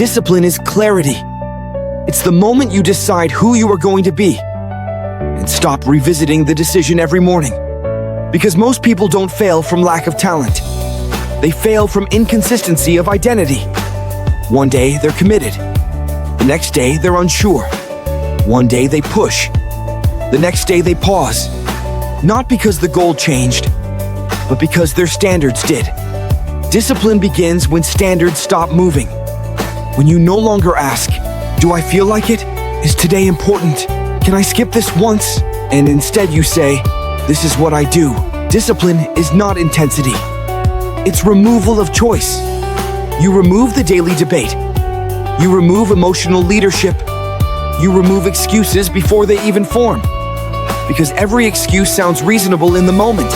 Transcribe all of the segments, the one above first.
Discipline is clarity. It's the moment you decide who you are going to be and stop revisiting the decision every morning. Because most people don't fail from lack of talent. They fail from inconsistency of identity. One day they're committed. The next day they're unsure. One day they push. The next day they pause. Not because the goal changed, but because their standards did. Discipline begins when standards stop moving. When you no longer ask, do I feel like it? Is today important? Can I skip this once? And instead you say, this is what I do. Discipline is not intensity. It's removal of choice. You remove the daily debate. You remove emotional leadership. You remove excuses before they even form. Because every excuse sounds reasonable in the moment.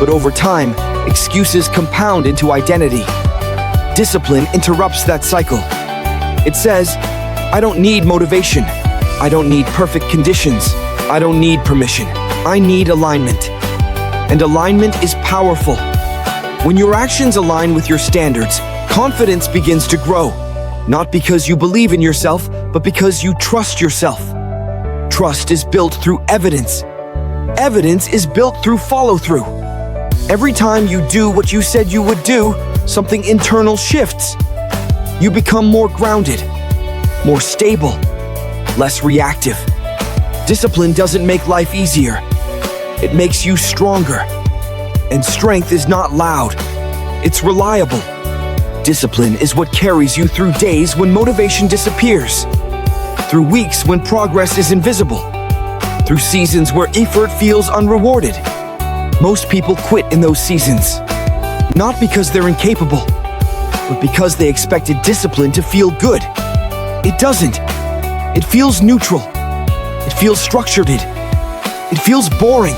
But over time, excuses compound into identity. Discipline interrupts that cycle. It says, I don't need motivation. I don't need perfect conditions. I don't need permission. I need alignment. And alignment is powerful. When your actions align with your standards, confidence begins to grow. Not because you believe in yourself, but because you trust yourself. Trust is built through evidence. Evidence is built through follow-through. Every time you do what you said you would do, something internal shifts. You become more grounded, more stable, less reactive. Discipline doesn't make life easier. It makes you stronger. And strength is not loud. It's reliable. Discipline is what carries you through days when motivation disappears, through weeks when progress is invisible, through seasons where effort feels unrewarded. Most people quit in those seasons, not because they're incapable, but because they expected discipline to feel good. It doesn't. It feels neutral. It feels structured. It feels boring.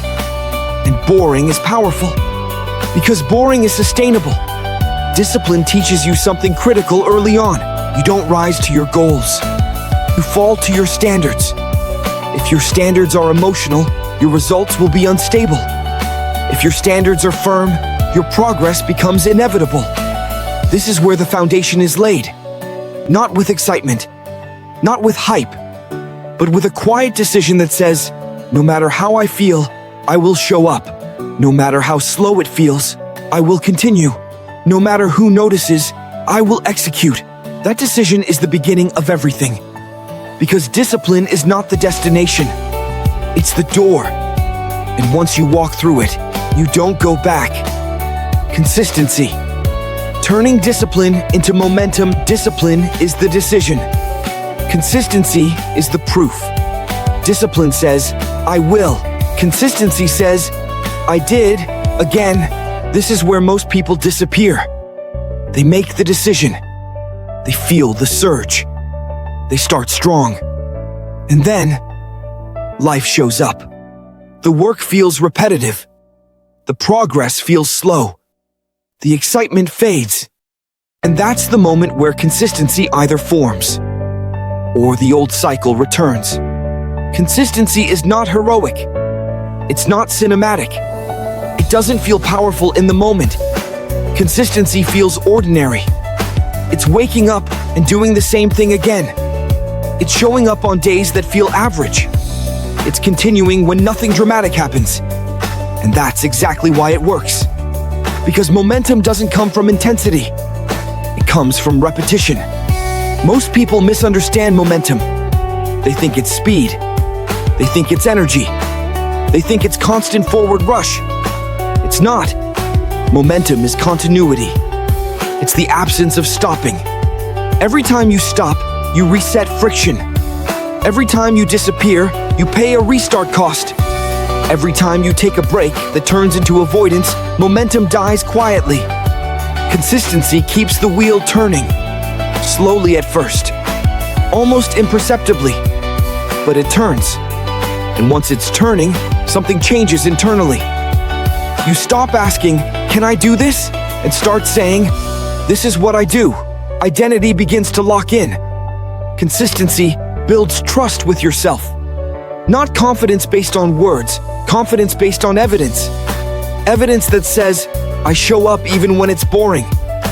And boring is powerful, because boring is sustainable. Discipline teaches you something critical early on. You don't rise to your goals. You fall to your standards. If your standards are emotional, your results will be unstable. If your standards are firm, your progress becomes inevitable. This is where the foundation is laid. Not with excitement, not with hype, but with a quiet decision that says, no matter how I feel, I will show up. No matter how slow it feels, I will continue. No matter who notices, I will execute. That decision is the beginning of everything. Because discipline is not the destination. It's the door. And once you walk through it, you don't go back. Consistency. Turning discipline into momentum. Discipline is the decision. Consistency is the proof. Discipline says, I will. Consistency says, I did. Again, this is where most people disappear. They make the decision. They feel the surge. They start strong. And then, life shows up. The work feels repetitive. The progress feels slow. The excitement fades. And that's the moment where consistency either forms or the old cycle returns. Consistency is not heroic. It's not cinematic. It doesn't feel powerful in the moment. Consistency feels ordinary. It's waking up and doing the same thing again. It's showing up on days that feel average. It's continuing when nothing dramatic happens. And that's exactly why it works. Because momentum doesn't come from intensity. It comes from repetition. Most people misunderstand momentum. They think it's speed. They think it's energy. They think it's constant forward rush. It's not. Momentum is continuity. It's the absence of stopping. Every time you stop, you reset friction. Every time you disappear, you pay a restart cost. Every time you take a break that turns into avoidance, momentum dies quietly. Consistency keeps the wheel turning. Slowly at first. Almost imperceptibly. But it turns. And once it's turning, something changes internally. You stop asking, can I do this? And start saying, this is what I do. Identity begins to lock in. Consistency builds trust with yourself. Not confidence based on words, confidence based on evidence. Evidence that says, I show up even when it's boring.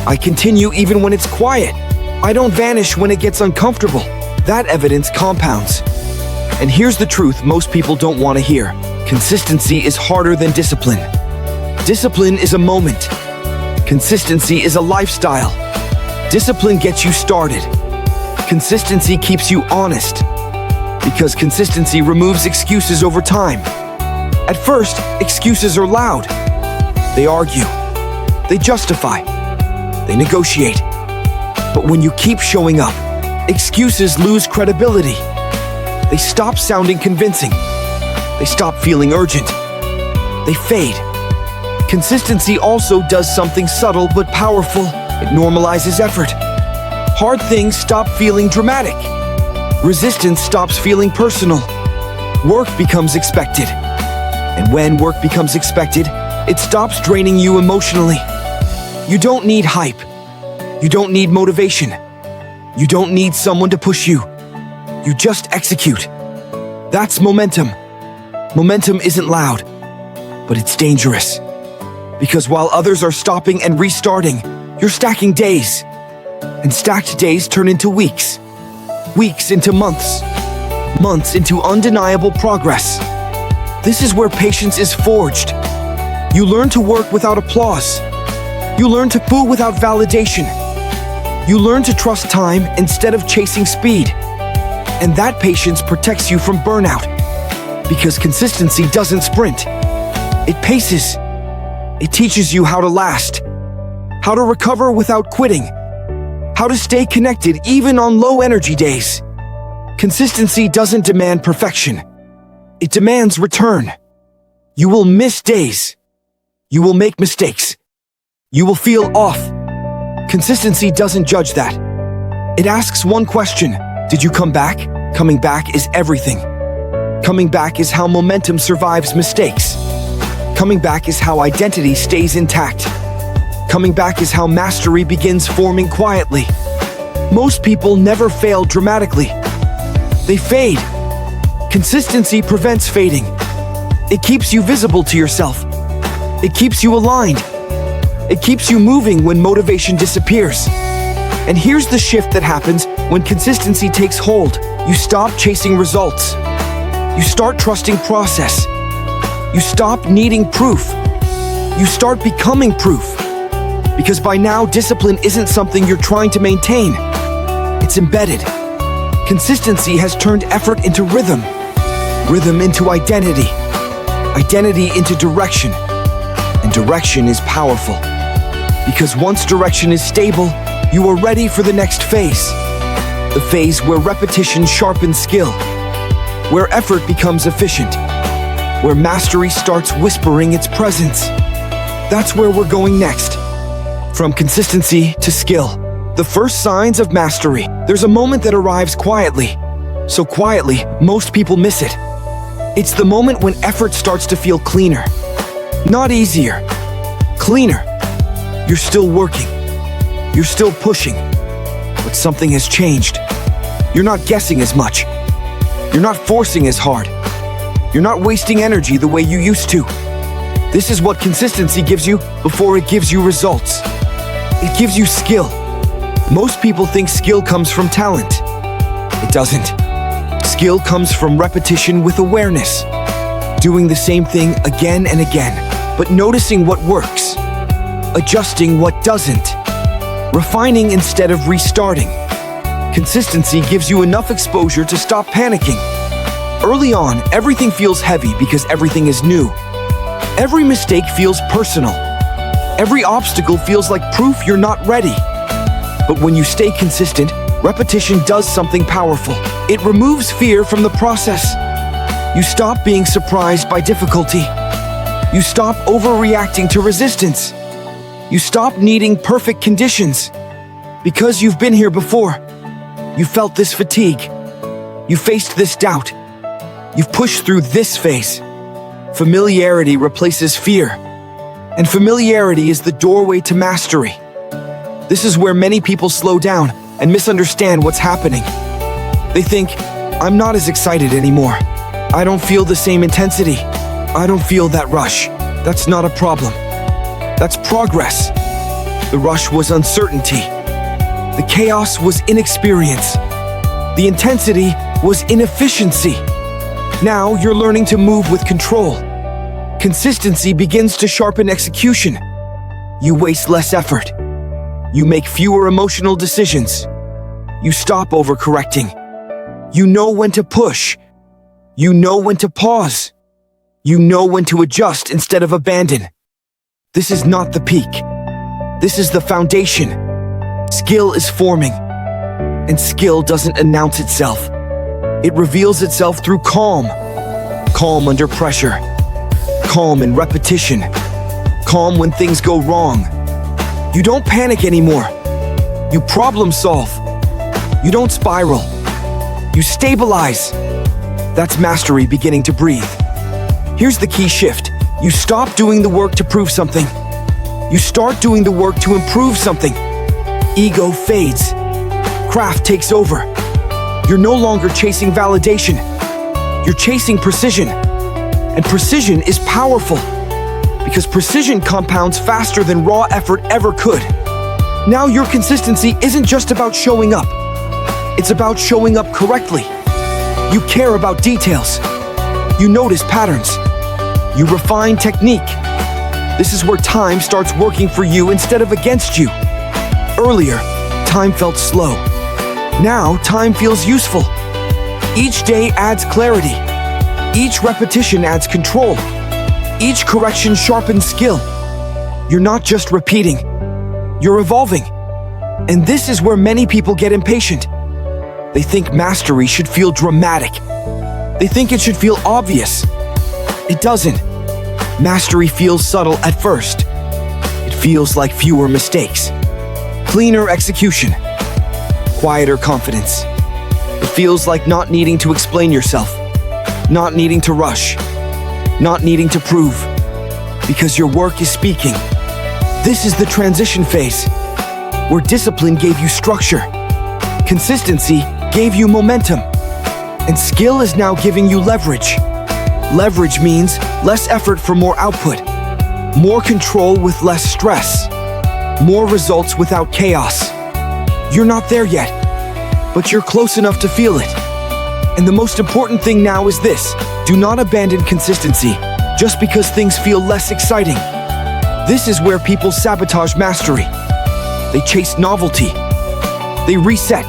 I continue even when it's quiet. I don't vanish when it gets uncomfortable. That evidence compounds. And here's the truth most people don't want to hear. Consistency is harder than discipline. Discipline is a moment. Consistency is a lifestyle. Discipline gets you started. Consistency keeps you honest. Because consistency removes excuses over time. At first, excuses are loud. They argue. They justify. They negotiate. But when you keep showing up, excuses lose credibility. They stop sounding convincing. They stop feeling urgent. They fade. Consistency also does something subtle but powerful. It normalizes effort. Hard things stop feeling dramatic. Resistance stops feeling personal. Work becomes expected. And when work becomes expected, it stops draining you emotionally. You don't need hype. You don't need motivation. You don't need someone to push you. You just execute. That's momentum. Momentum isn't loud, but it's dangerous. Because while others are stopping and restarting, you're stacking days. And stacked days turn into weeks. Weeks into months. Months into undeniable progress. This is where patience is forged. You learn to work without applause. You learn to pull without validation. You learn to trust time instead of chasing speed. And that patience protects you from burnout. Because consistency doesn't sprint. It paces. It teaches you how to last. How to recover without quitting. How to stay connected even on low energy days. Consistency doesn't demand perfection. It demands return. You will miss days. You will make mistakes. You will feel off. Consistency doesn't judge that. It asks one question. Did you come back? Coming back is everything. Coming back is how momentum survives mistakes. Coming back is how identity stays intact. Coming back is how mastery begins forming quietly. Most people never fail dramatically. They fade. Consistency prevents fading. It keeps you visible to yourself. It keeps you aligned. It keeps you moving when motivation disappears. And here's the shift that happens when consistency takes hold. You stop chasing results. You start trusting process. You stop needing proof. You start becoming proof. Because by now, discipline isn't something you're trying to maintain. It's embedded. Consistency has turned effort into rhythm. Rhythm into identity. Identity into direction. And direction is powerful. Because once direction is stable, you are ready for the next phase. The phase where repetition sharpens skill. Where effort becomes efficient. Where mastery starts whispering its presence. That's where we're going next. From consistency to skill. The first signs of mastery. There's a moment that arrives quietly. So quietly, most people miss it. It's the moment when effort starts to feel cleaner. Not easier. Cleaner. You're still working. You're still pushing. But something has changed. You're not guessing as much. You're not forcing as hard. You're not wasting energy the way you used to. This is what consistency gives you before it gives you results. It gives you skill. Most people think skill comes from talent. It doesn't. Skill comes from repetition with awareness. Doing the same thing again and again, but noticing what works. Adjusting what doesn't. Refining instead of restarting. Consistency gives you enough exposure to stop panicking. Early on, everything feels heavy because everything is new. Every mistake feels personal. Every obstacle feels like proof you're not ready. But when you stay consistent, repetition does something powerful. It removes fear from the process. You stop being surprised by difficulty. You stop overreacting to resistance. You stop needing perfect conditions. Because you've been here before. You felt this fatigue. You faced this doubt. You've pushed through this phase. Familiarity replaces fear. And familiarity is the doorway to mastery. This is where many people slow down and misunderstand what's happening. They think, I'm not as excited anymore. I don't feel the same intensity. I don't feel that rush. That's not a problem. That's progress. The rush was uncertainty. The chaos was inexperience. The intensity was inefficiency. Now you're learning to move with control. Consistency begins to sharpen execution. You waste less effort. You make fewer emotional decisions. You stop overcorrecting. You know when to push. You know when to pause. You know when to adjust instead of abandon. This is not the peak. This is the foundation. Skill is forming. And skill doesn't announce itself. It reveals itself through calm. Calm under pressure. Calm in repetition. Calm when things go wrong. You don't panic anymore. You problem solve. You don't spiral. You stabilize. That's mastery beginning to breathe. Here's the key shift. You stop doing the work to prove something. You start doing the work to improve something. Ego fades. Craft takes over. You're no longer chasing validation. You're chasing precision. And precision is powerful because precision compounds faster than raw effort ever could. Now your consistency isn't just about showing up. It's about showing up correctly. You care about details. You notice patterns. You refine technique. This is where time starts working for you instead of against you. Earlier, time felt slow. Now, time feels useful. Each day adds clarity. Each repetition adds control. Each correction sharpens skill. You're not just repeating. You're evolving. And this is where many people get impatient. They think mastery should feel dramatic. They think it should feel obvious. It doesn't. Mastery feels subtle at first. It feels like fewer mistakes, cleaner execution, quieter confidence. It feels like not needing to explain yourself, not needing to rush, not needing to prove, because your work is speaking. This is the transition phase, where discipline gave you structure, consistency gave you momentum, and skill is now giving you leverage. Leverage means less effort for more output, more control with less stress, more results without chaos. You're not there yet, but you're close enough to feel it. And the most important thing now is this: do not abandon consistency just because things feel less exciting. This is where people sabotage mastery. They chase novelty. They reset.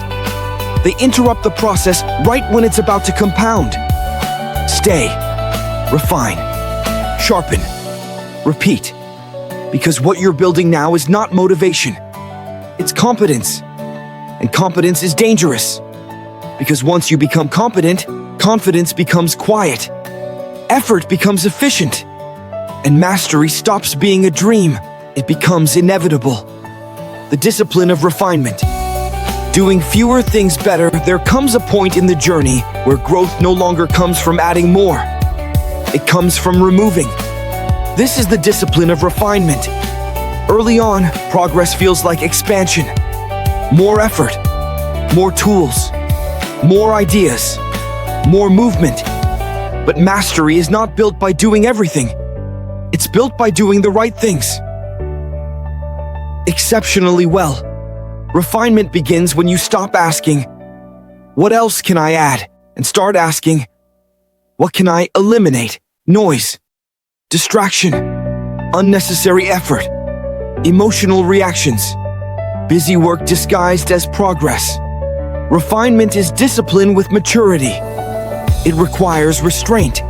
They interrupt the process right when it's about to compound. Stay. Refine. Sharpen. Repeat. Because what you're building now is not motivation. It's competence. And competence is dangerous. Because once you become competent, confidence becomes quiet. Effort becomes efficient. And mastery stops being a dream. It becomes inevitable. The discipline of refinement. Doing fewer things better, there comes a point in the journey where growth no longer comes from adding more. It comes from removing. This is the discipline of refinement. Early on, progress feels like expansion. More effort, more tools, more ideas, more movement. But mastery is not built by doing everything. It's built by doing the right things exceptionally well. Refinement begins when you stop asking, "What else can I add?" and start asking, "What can I eliminate?" Noise, distraction, unnecessary effort, emotional reactions, busy work disguised as progress. Refinement is discipline with maturity. It requires restraint,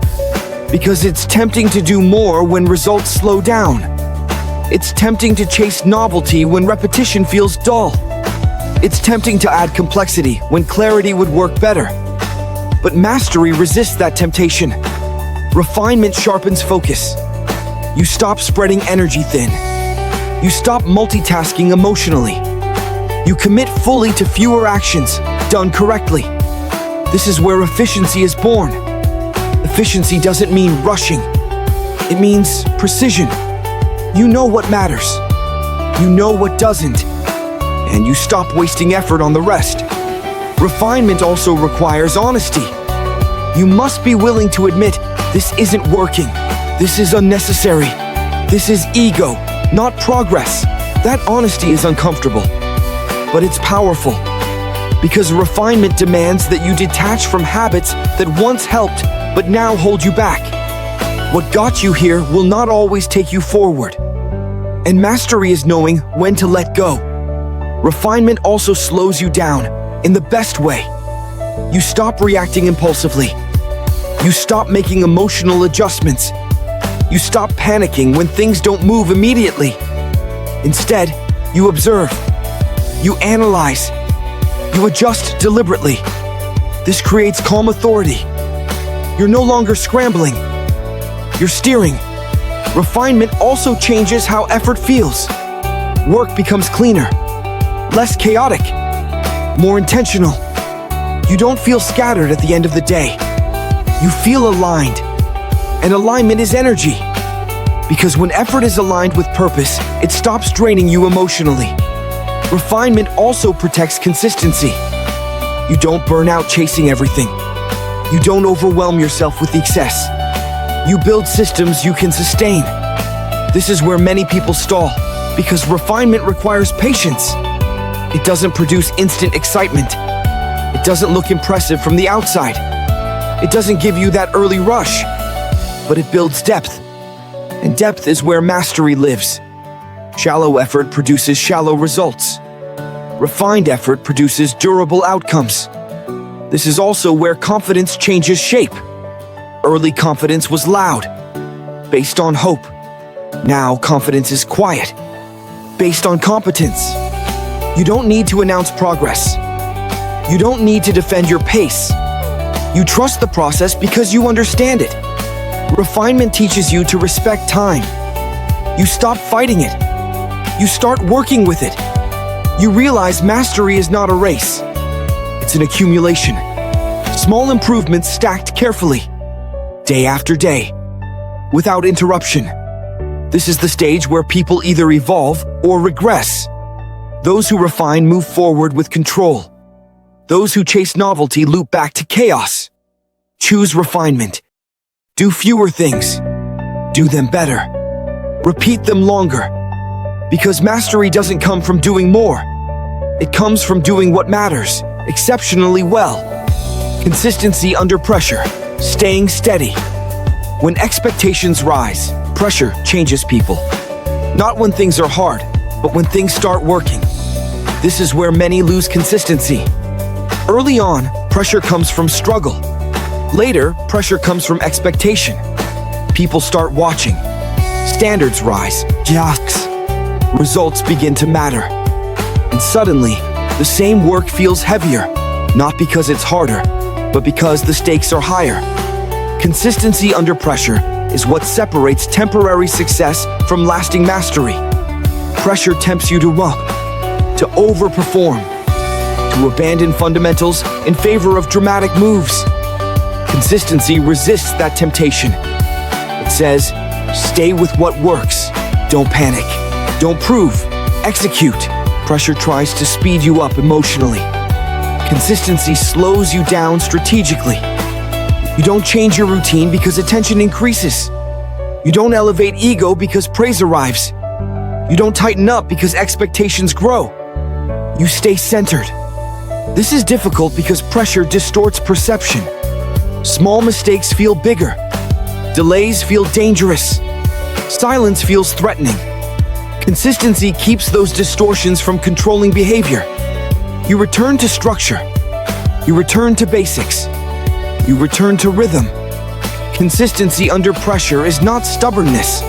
because it's tempting to do more when results slow down. It's tempting to chase novelty when repetition feels dull. It's tempting to add complexity when clarity would work better. But mastery resists that temptation. Refinement sharpens focus. You stop spreading energy thin. You stop multitasking emotionally. You commit fully to fewer actions, done correctly. This is where efficiency is born. Efficiency doesn't mean rushing. It means precision. You know what matters. You know what doesn't. And you stop wasting effort on the rest. Refinement also requires honesty. You must be willing to admit, this isn't working. This is unnecessary. This is ego, not progress. That honesty is uncomfortable. But it's powerful, because refinement demands that you detach from habits that once helped but now hold you back. What got you here will not always take you forward. And mastery is knowing when to let go. Refinement also slows you down in the best way. You stop reacting impulsively. You stop making emotional adjustments. You stop panicking when things don't move immediately. Instead, you observe. You analyze. You adjust deliberately. This creates calm authority. You're no longer scrambling. You're steering. Refinement also changes how effort feels. Work becomes cleaner, less chaotic, more intentional. You don't feel scattered at the end of the day. You feel aligned. And alignment is energy. Because when effort is aligned with purpose, it stops draining you emotionally. Refinement also protects consistency. You don't burn out chasing everything. You don't overwhelm yourself with excess. You build systems you can sustain. This is where many people stall, because refinement requires patience. It doesn't produce instant excitement. It doesn't look impressive from the outside. It doesn't give you that early rush, but it builds depth. And depth is where mastery lives. Shallow effort produces shallow results. Refined effort produces durable outcomes. This is also where confidence changes shape. Early confidence was loud, based on hope. Now confidence is quiet, based on competence. You don't need to announce progress. You don't need to defend your pace. You trust the process because you understand it. Refinement teaches you to respect time. You stop fighting it. You start working with it. You realize mastery is not a race. It's an accumulation. Small improvements stacked carefully, day after day, without interruption. This is the stage where people either evolve or regress. Those who refine move forward with control. Those who chase novelty loop back to chaos. Choose refinement. Do fewer things. Do them better. Repeat them longer. Because mastery doesn't come from doing more. It comes from doing what matters exceptionally well. Consistency under pressure. Staying steady. When expectations rise, pressure changes people. Not when things are hard, but when things start working. This is where many lose consistency. Early on, pressure comes from struggle. Later, pressure comes from expectation. People start watching. Standards rise. Jocks. Results begin to matter. And suddenly, the same work feels heavier, not because it's harder, but because the stakes are higher. Consistency under pressure is what separates temporary success from lasting mastery. Pressure tempts you to overperform, to abandon fundamentals in favor of dramatic moves. Consistency resists that temptation. It says, stay with what works. Don't panic. Don't prove. Execute. Pressure tries to speed you up emotionally. Consistency slows you down strategically. You don't change your routine because attention increases. You don't elevate ego because praise arrives. You don't tighten up because expectations grow. You stay centered. This is difficult because pressure distorts perception. Small mistakes feel bigger. Delays feel dangerous. Silence feels threatening. Consistency keeps those distortions from controlling behavior. You return to structure. You return to basics. You return to rhythm. Consistency under pressure is not stubbornness.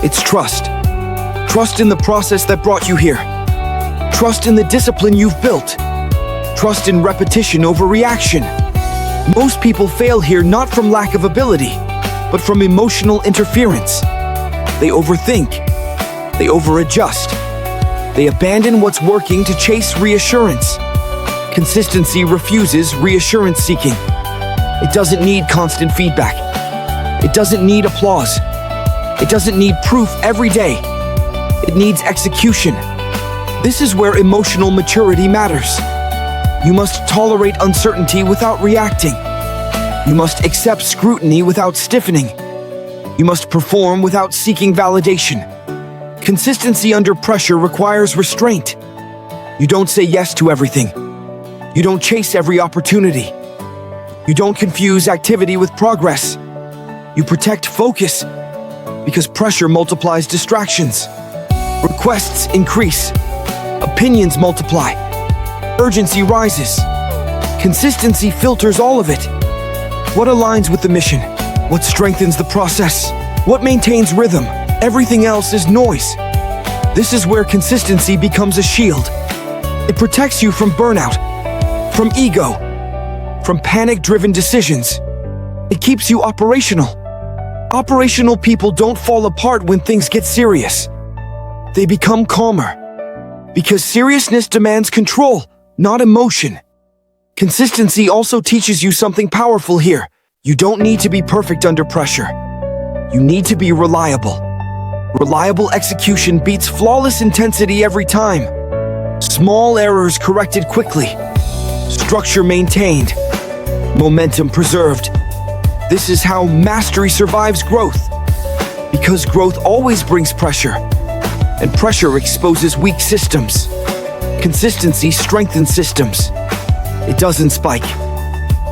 It's trust. Trust in the process that brought you here. Trust in the discipline you've built. Trust in repetition over reaction. Most people fail here not from lack of ability, but from emotional interference. They overthink. They overadjust. They abandon what's working to chase reassurance. Consistency refuses reassurance seeking. It doesn't need constant feedback. It doesn't need applause. It doesn't need proof every day. It needs execution. This is where emotional maturity matters. You must tolerate uncertainty without reacting. You must accept scrutiny without stiffening. You must perform without seeking validation. Consistency under pressure requires restraint. You don't say yes to everything. You don't chase every opportunity. You don't confuse activity with progress. You protect focus because pressure multiplies distractions. Requests increase. Opinions multiply. Urgency rises. Consistency filters all of it. What aligns with the mission? What strengthens the process? What maintains rhythm? Everything else is noise. This is where consistency becomes a shield. It protects you from burnout, from ego, from panic-driven decisions. It keeps you operational. Operational people don't fall apart when things get serious. They become calmer. Because seriousness demands control, not emotion. Consistency also teaches you something powerful here. You don't need to be perfect under pressure. You need to be reliable. Reliable execution beats flawless intensity every time. Small errors corrected quickly. Structure maintained. Momentum preserved. This is how mastery survives growth. Because growth always brings pressure. And pressure exposes weak systems. Consistency strengthens systems. It doesn't spike.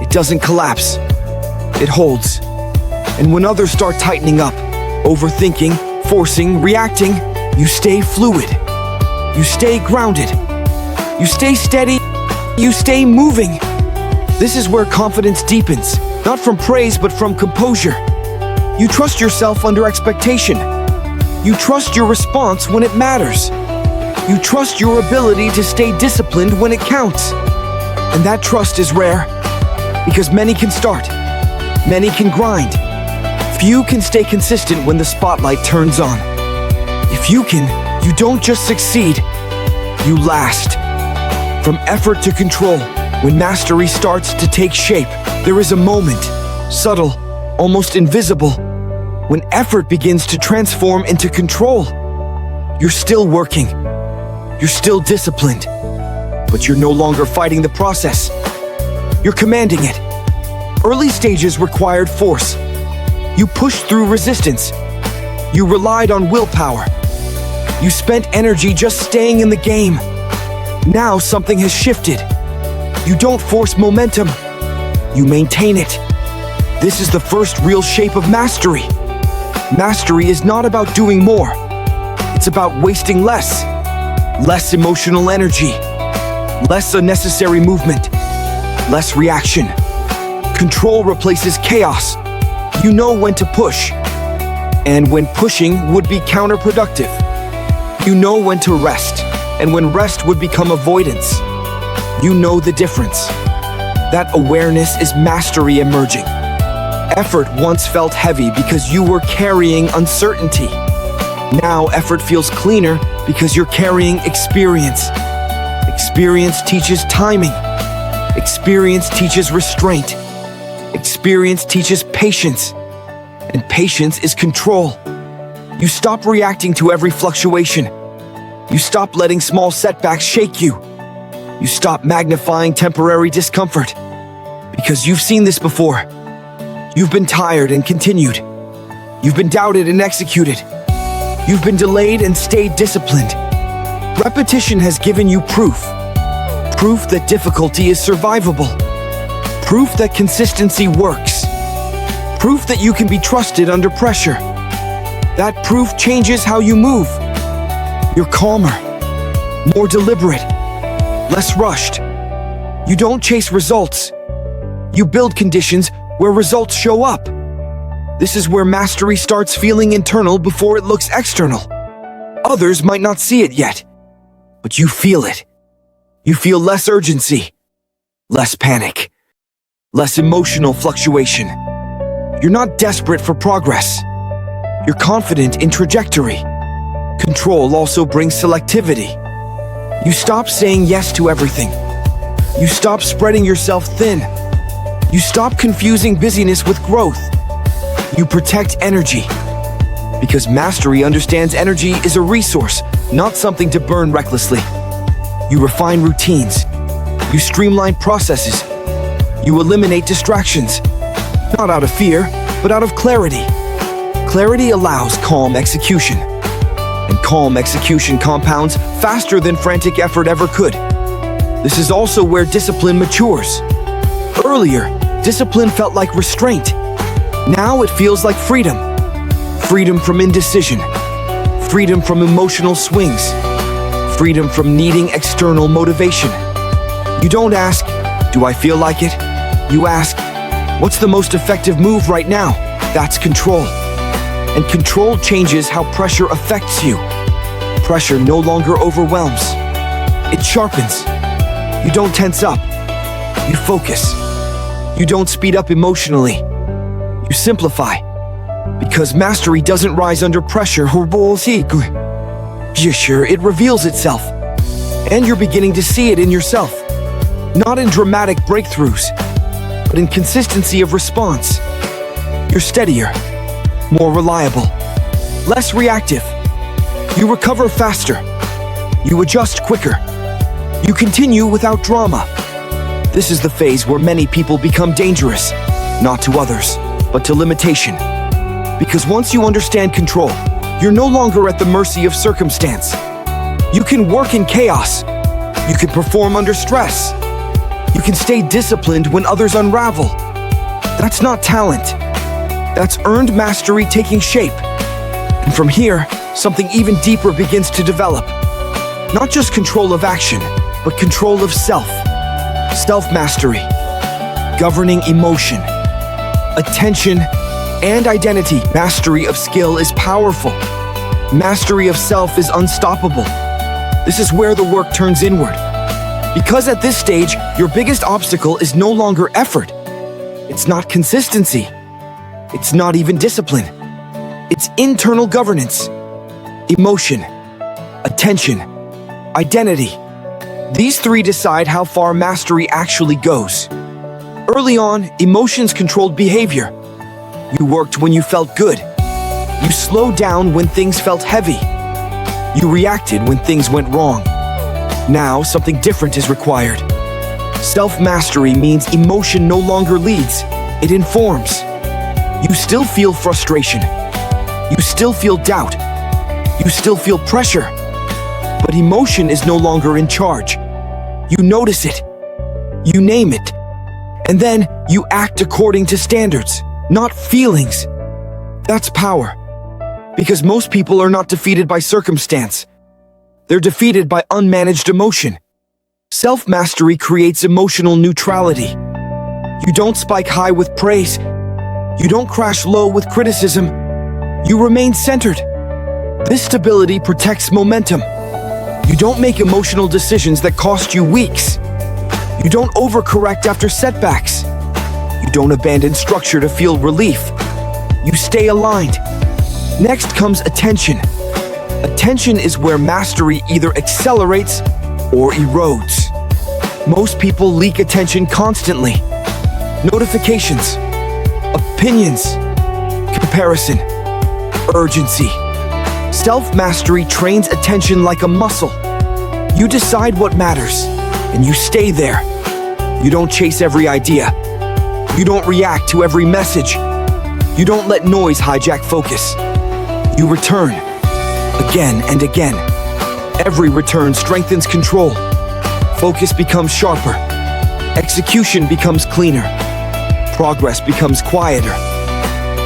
It doesn't collapse. It holds. And when others start tightening up, overthinking, forcing, reacting, you stay fluid. You stay grounded. You stay steady. You stay moving. This is where confidence deepens, not from praise but from composure. You trust yourself under expectation. You trust your response when it matters. You trust your ability to stay disciplined when it counts. And that trust is rare, because many can start, many can grind. Few can stay consistent when the spotlight turns on. If you can, you don't just succeed, you last. From effort to control, when mastery starts to take shape, there is a moment, subtle, almost invisible, when effort begins to transform into control. You're still working, you're still disciplined, but you're no longer fighting the process. You're commanding it. Early stages required force. You pushed through resistance. You relied on willpower. You spent energy just staying in the game. Now something has shifted. You don't force momentum. You maintain it. This is the first real shape of mastery. Mastery is not about doing more. It's about wasting less. Less emotional energy. Less unnecessary movement. Less reaction. Control replaces chaos. You know when to push. And when pushing would be counterproductive. You know when to rest. And when rest would become avoidance. You know the difference. That awareness is mastery emerging. Effort once felt heavy because you were carrying uncertainty. Now effort feels cleaner because you're carrying experience. Experience teaches timing. Experience teaches restraint. Experience teaches patience. And patience is control. You stop reacting to every fluctuation. You stop letting small setbacks shake you. You stop magnifying temporary discomfort. Because you've seen this before. You've been tired and continued. You've been doubted and executed. You've been delayed and stayed disciplined. Repetition has given you proof. Proof that difficulty is survivable. Proof that consistency works. Proof that you can be trusted under pressure. That proof changes how you move. You're calmer, more deliberate, less rushed. You don't chase results. You build conditions where results show up. This is where mastery starts feeling internal before it looks external. Others might not see it yet, but you feel it. You feel less urgency, less panic, less emotional fluctuation. You're not desperate for progress. You're confident in trajectory. Control also brings selectivity. You stop saying yes to everything. You stop spreading yourself thin. You stop confusing busyness with growth. You protect energy. Because mastery understands energy is a resource, not something to burn recklessly. You refine routines. You streamline processes. You eliminate distractions. Not out of fear, but out of clarity. Clarity allows calm execution. and calm execution compounds faster than frantic effort ever could. This is also where discipline matures. Earlier, discipline felt like restraint. Now it feels like freedom. Freedom from indecision. Freedom from emotional swings. Freedom from needing external motivation. You don't ask, "Do I feel like it?" You ask, "What's the most effective move right now?" That's control. And control changes how pressure affects you. Pressure no longer overwhelms. It sharpens. You don't tense up. You focus. You don't speed up emotionally. You simplify. Because mastery doesn't rise under pressure. Sure, it reveals itself. And you're beginning to see it in yourself. Not in dramatic breakthroughs, but in consistency of response. You're steadier, more reliable, less reactive. You recover faster. You adjust quicker. You continue without drama. This is the phase where many people become dangerous, not to others, but to limitation. Because once you understand control, you're no longer at the mercy of circumstance. You can work in chaos. You can perform under stress. You can stay disciplined when others unravel. That's not talent. That's earned mastery taking shape. And from here, something even deeper begins to develop. Not just control of action, but control of self. Self-mastery, governing emotion, attention, and identity. Mastery of skill is powerful. Mastery of self is unstoppable. This is where the work turns inward. Because at this stage, your biggest obstacle is no longer effort. It's not consistency. It's not even discipline. It's internal governance, emotion, attention, identity. These three decide how far mastery actually goes. Early on, emotions controlled behavior. You worked when you felt good. You slowed down when things felt heavy. You reacted when things went wrong. Now, something different is required. Self-mastery means emotion no longer leads, it informs. You still feel frustration. You still feel doubt. You still feel pressure. But emotion is no longer in charge. You notice it. You name it. And then you act according to standards, not feelings. That's power. Because most people are not defeated by circumstance. They're defeated by unmanaged emotion. Self-mastery creates emotional neutrality. You don't spike high with praise. You don't crash low with criticism. You remain centered. This stability protects momentum. You don't make emotional decisions that cost you weeks. You don't overcorrect after setbacks. You don't abandon structure to feel relief. You stay aligned. Next comes attention. Attention is where mastery either accelerates or erodes. Most people leak attention constantly. Notifications, opinions, comparison, urgency. Self-mastery trains attention like a muscle. You decide what matters, and you stay there. You don't chase every idea. You don't react to every message. You don't let noise hijack focus. You return, again and again. Every return strengthens control. Focus becomes sharper. Execution becomes cleaner. Progress becomes quieter,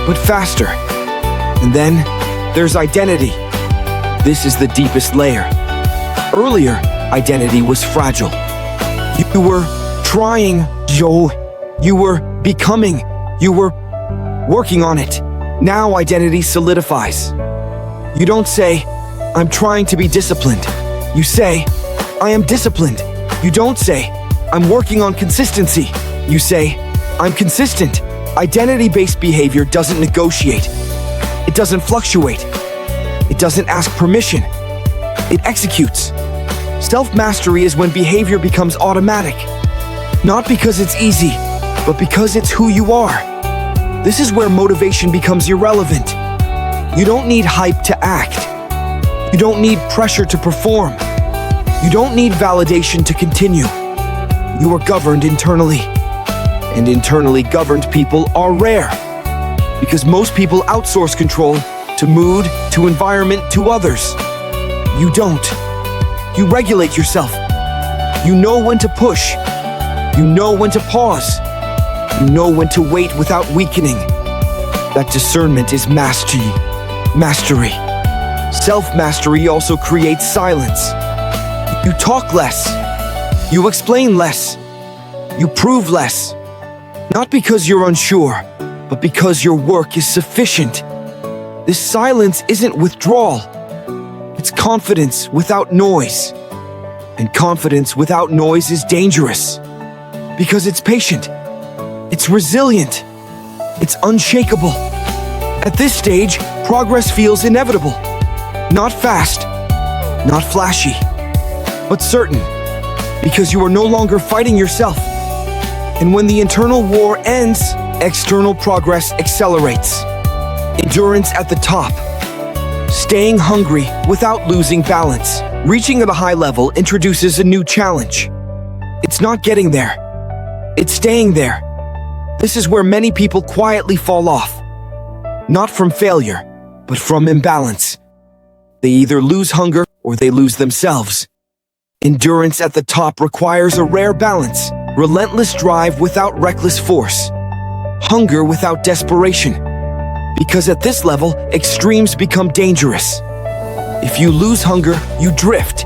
but faster. And then there's identity. This is the deepest layer. Earlier, identity was fragile. You were trying, Joe. You were becoming. You were working on it. Now identity solidifies. You don't say, "I'm trying to be disciplined." You say, "I am disciplined." You don't say, "I'm working on consistency." You say, "I'm consistent." Identity-based behavior doesn't negotiate. It doesn't fluctuate. It doesn't ask permission. It executes. Self-mastery is when behavior becomes automatic. Not because it's easy, but because it's who you are. This is where motivation becomes irrelevant. You don't need hype to act. You don't need pressure to perform. You don't need validation to continue. You are governed internally. And internally governed people are rare. Because most people outsource control to mood, to environment, to others. You don't. You regulate yourself. You know when to push. You know when to pause. You know when to wait without weakening. That discernment is mastery. Self-mastery also creates silence. You talk less. You explain less. You prove less. Not because you're unsure, but because your work is sufficient. This silence isn't withdrawal. It's confidence without noise. And confidence without noise is dangerous. Because it's patient. It's resilient. It's unshakable. At this stage, progress feels inevitable. Not fast, not flashy, but certain. Because you are no longer fighting yourself. And when the internal war ends, external progress accelerates. Endurance at the top. Staying hungry without losing balance. Reaching at a high level introduces a new challenge. It's not getting there. It's staying there. This is where many people quietly fall off. Not from failure, but from imbalance. They either lose hunger or they lose themselves. Endurance at the top requires a rare balance. Relentless drive without reckless force. Hunger without desperation. Because at this level, extremes become dangerous. If you lose hunger, you drift.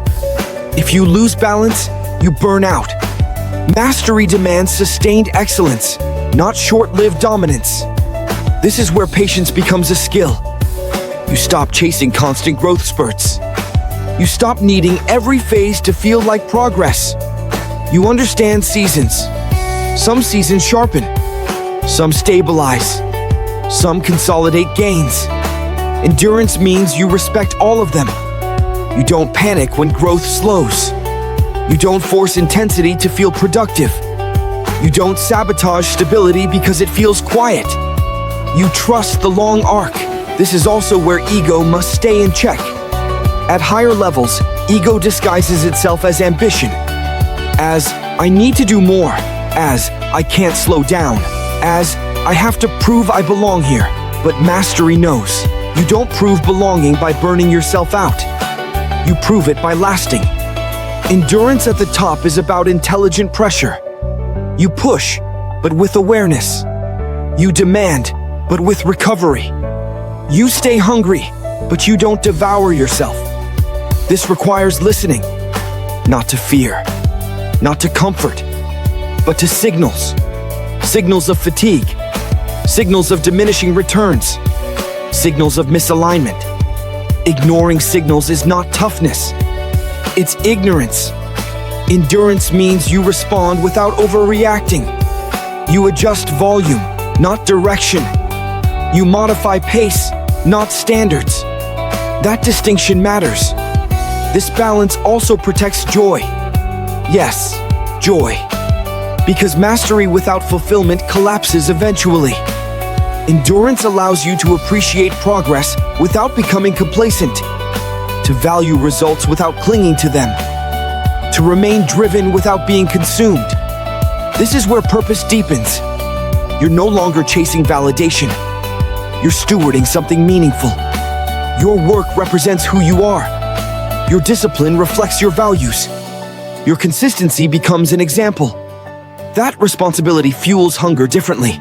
If you lose balance, you burn out. Mastery demands sustained excellence, not short-lived dominance. This is where patience becomes a skill. You stop chasing constant growth spurts. You stop needing every phase to feel like progress. You understand seasons. Some seasons sharpen. Some stabilize. Some consolidate gains. Endurance means you respect all of them. You don't panic when growth slows. You don't force intensity to feel productive. You don't sabotage stability because it feels quiet. You trust the long arc. This is also where ego must stay in check. At higher levels, ego disguises itself as ambition. As, I need to do more. As, I can't slow down. As, I have to prove I belong here. But mastery knows. You don't prove belonging by burning yourself out. You prove it by lasting. Endurance at the top is about intelligent pressure. You push, but with awareness. You demand, but with recovery. You stay hungry, but you don't devour yourself. This requires listening, not to fear, not to comfort, but to signals. Signals of fatigue, signals of diminishing returns, signals of misalignment. Ignoring signals is not toughness, it's ignorance. Endurance means you respond without overreacting. You adjust volume, not direction. You modify pace, not standards. That distinction matters. This balance also protects joy. Yes, joy. Because mastery without fulfillment collapses eventually. Endurance allows you to appreciate progress without becoming complacent, to value results without clinging to them, to remain driven without being consumed. This is where purpose deepens. You're no longer chasing validation. You're stewarding something meaningful. Your work represents who you are. Your discipline reflects your values. Your consistency becomes an example. That responsibility fuels hunger differently.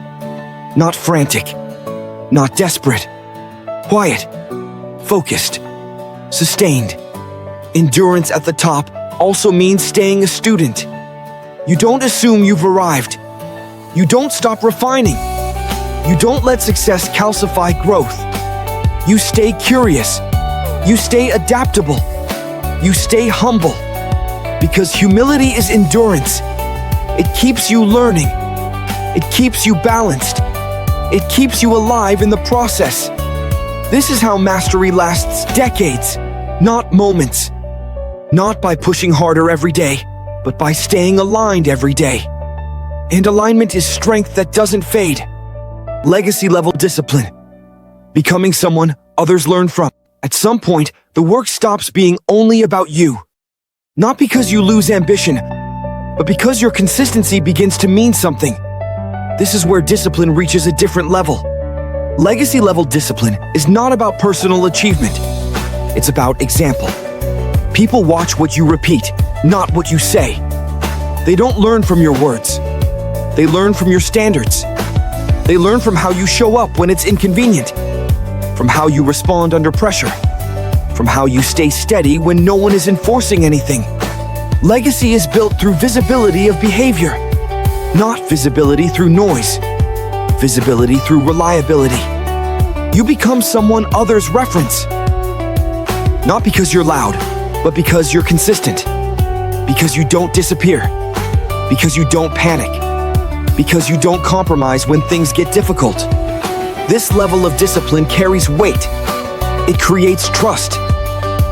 Not frantic, not desperate. Quiet, focused, sustained. Endurance at the top also means staying a student. You don't assume you've arrived. You don't stop refining. You don't let success calcify growth. You stay curious. You stay adaptable. You stay humble. Because humility is endurance. It keeps you learning. It keeps you balanced. It keeps you alive in the process. This is how mastery lasts decades, not moments. Not by pushing harder every day, but by staying aligned every day. And alignment is strength that doesn't fade. Legacy-level discipline. Becoming someone others learn from. At some point, the work stops being only about you. Not because you lose ambition, but because your consistency begins to mean something. This is where discipline reaches a different level. Legacy-level discipline is not about personal achievement. It's about example. People watch what you repeat, not what you say. They don't learn from your words. They learn from your standards. They learn from how you show up when it's inconvenient, from how you respond under pressure, from how you stay steady when no one is enforcing anything. Legacy is built through visibility of behavior, not visibility through noise, visibility through reliability. You become someone others reference, not because you're loud, but because you're consistent, because you don't disappear, because you don't panic, because you don't compromise when things get difficult. This level of discipline carries weight. It creates trust.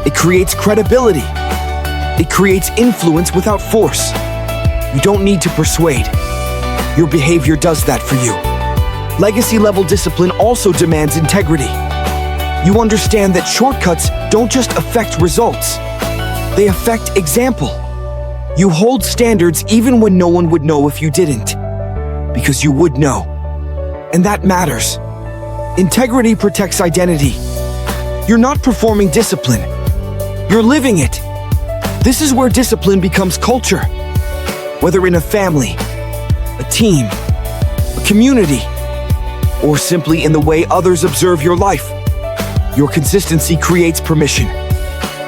It creates credibility. It creates influence without force. You don't need to persuade. Your behavior does that for you. Legacy-level discipline also demands integrity. You understand that shortcuts don't just affect results. They affect example. You hold standards even when no one would know if you didn't, because you would know. And that matters. Integrity protects identity. You're not performing discipline. You're living it. This is where discipline becomes culture. Whether in a family, a team, a community, or simply in the way others observe your life, your consistency creates permission.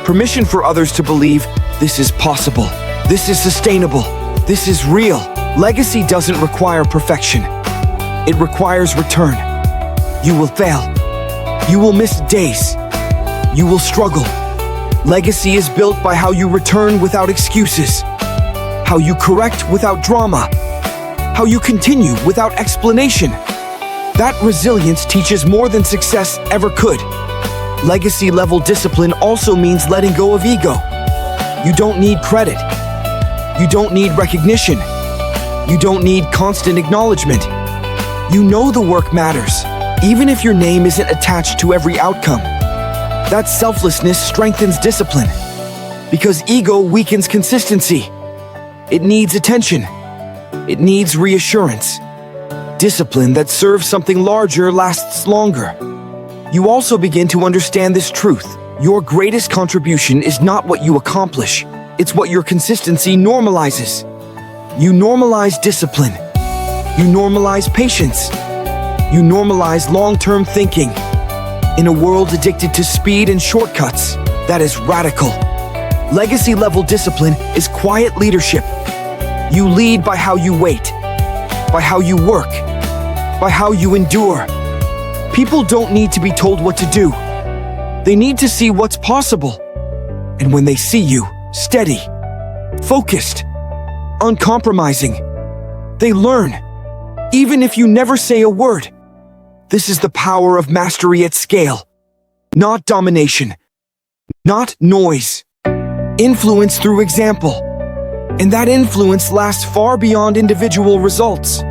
Permission for others to believe this is possible, this is sustainable, this is real. Legacy doesn't require perfection. It requires return. You will fail. You will miss days. You will struggle. Legacy is built by how you return without excuses, how you correct without drama, how you continue without explanation. That resilience teaches more than success ever could. Legacy-level discipline also means letting go of ego. You don't need credit. You don't need recognition. You don't need constant acknowledgement. You know the work matters, even if your name isn't attached to every outcome. That selflessness strengthens discipline, because ego weakens consistency. It needs attention. It needs reassurance. Discipline that serves something larger lasts longer. You also begin to understand this truth. Your greatest contribution is not what you accomplish. It's what your consistency normalizes. You normalize discipline. You normalize patience. You normalize long-term thinking. In a world addicted to speed and shortcuts, that is radical. Legacy-level discipline is quiet leadership. You lead by how you wait, by how you work, by how you endure. People don't need to be told what to do. They need to see what's possible. And when they see you, steady, focused, uncompromising, they learn, even if you never say a word. This is the power of mastery at scale. Not domination, not noise. Influence through example. And that influence lasts far beyond individual results.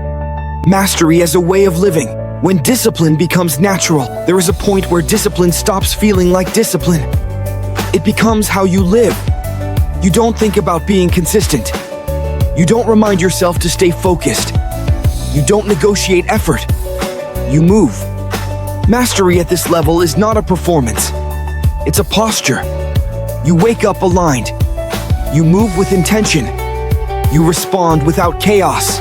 Mastery as a way of living. When discipline becomes natural, there is a point where discipline stops feeling like discipline. It becomes how you live. You don't think about being consistent. You don't remind yourself to stay focused. You don't negotiate effort. You move. Mastery at this level is not a performance. It's a posture. You wake up aligned. You move with intention. You respond without chaos.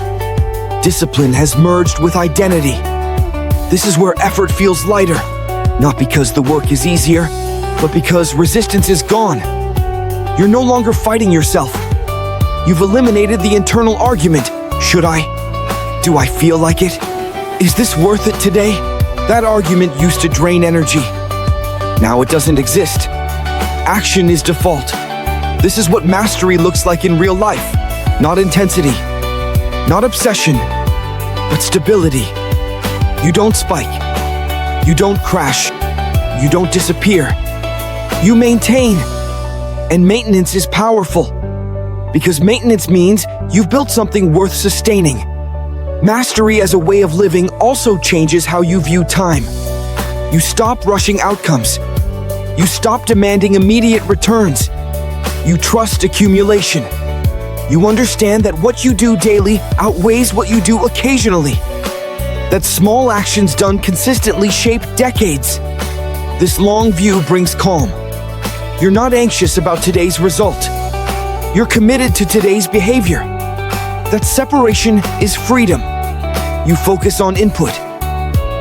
Discipline has merged with identity. This is where effort feels lighter, not because the work is easier, but because resistance is gone. You're no longer fighting yourself. You've eliminated the internal argument. Should I? Do I feel like it? Is this worth it today? That argument used to drain energy. Now it doesn't exist. Action is default. This is what mastery looks like in real life. Not intensity, not obsession, but stability. You don't spike. You don't crash. You don't disappear. You maintain. And maintenance is powerful, because maintenance means you've built something worth sustaining. Mastery as a way of living also changes how you view time. You stop rushing outcomes. You stop demanding immediate returns. You trust accumulation. You understand that what you do daily outweighs what you do occasionally. That small actions done consistently shape decades. This long view brings calm. You're not anxious about today's result. You're committed to today's behavior. That separation is freedom. You focus on input.